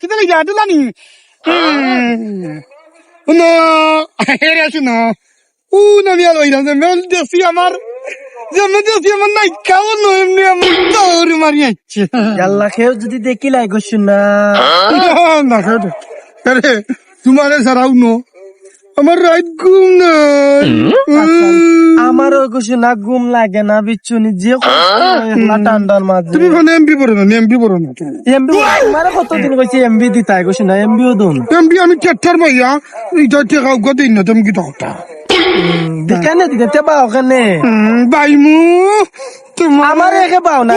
kita lagi ada lah nih. No, akhirnya sih no. Nabi Allah ini zaman desi amar naik kau no emni amar tahu mari aja. আল্লাহ কেউ যদি দেখিলাই গোসু না না কেটে আরে তোমারে সারাও no আমার রাত ঘুম নাই আমারও গোসু না ঘুম লাগে না বিচ্ছুনি যে ঠান্ডার মাঝে তুমি মানে এমবি পড়ো না এমবি মারা কতদিন কইছি এমবি দিতাই গোসু না এমবিও দন এমবি আমি টেট্টার ভাইয়া এইটা টেকাও গো দিন না তুমি কি কথা দেখানে দিতে পাও ওখানে বাইমু তোমার আমার একে পাও না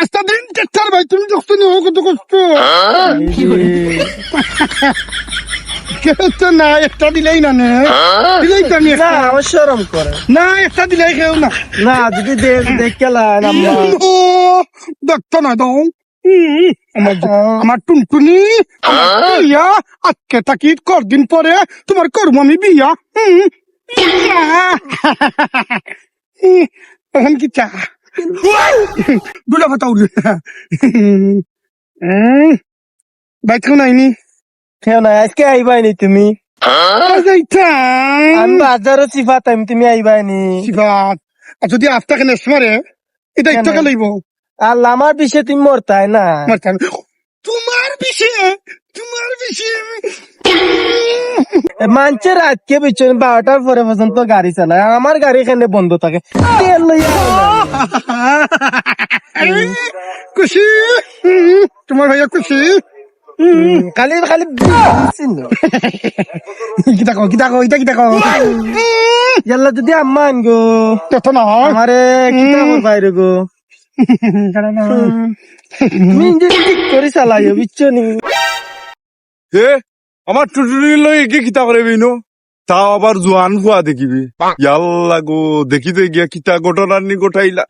একটা দিন টেট্টার ভাই তুমি যখন ও কত কষ্ট কেউ না একটা দিলেই না দিলেই তো আমি না আমার শরম করে না একটা দিলেই কেউ না না যদি দেখলা দেখতো না দাও আমার টুনটুনি বিয়া আজকে থাকি কদিন পরে তোমার করবো আমি বিয়া এখন কি চা দুলা কথা উঠবে বাইকেও নাইনি কেউ না আজকে আইবাইনি তুমি আমি বাজারও চিফাতাম তুমি আইবাইনি যদি আফটাকে নেস মারে এটা একটাকে লইব আর আমার বিষয়ে তুমি মরতাই না তোমার বিষয়ে মানুষের রাতকে পিছনে 12টার পরে পর্যন্ত গাড়ি চালায় আমার গাড়ি এখানে বন্ধ থাকে তেল লইয়া খুশি তোমার ভাইয়া খুশি খালি খালি কিতা কো ইয়াল্লা যদি আম্মা আনগো তত না আমারে কিতা বাইরে গো তুমি ঠিক করে চালাইও বুঝছো নি হে আমার টুটুরি লই একে কিতা করে বিনো তাও আবার জোয়ান ফুয়া দেখিবি ইয়াল্লা গো দেখিতে গিয়া কিতা ঘটনার নি গোটাইলা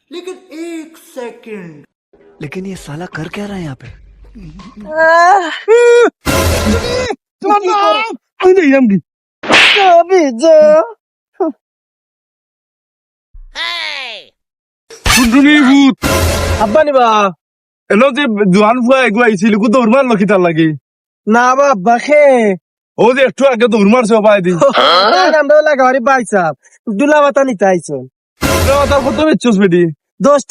लेकिन ये साला कर क्या रहा है यहाँ पे আমি দেখলাম কি টুটুরি ভূত আব্বা নিবা এলো যে জোয়ান ফুয়া এগুলো আইছিল কো দৌড় মারলো কিতার লাগি না বাবা খে ও যে একটু আগে দৌড় মারছে বাই দি আমরা লাগাবারি বাইসাব দুলা বাতা নিতে আইছো তার কত বেচছস বেটি 10 টাকা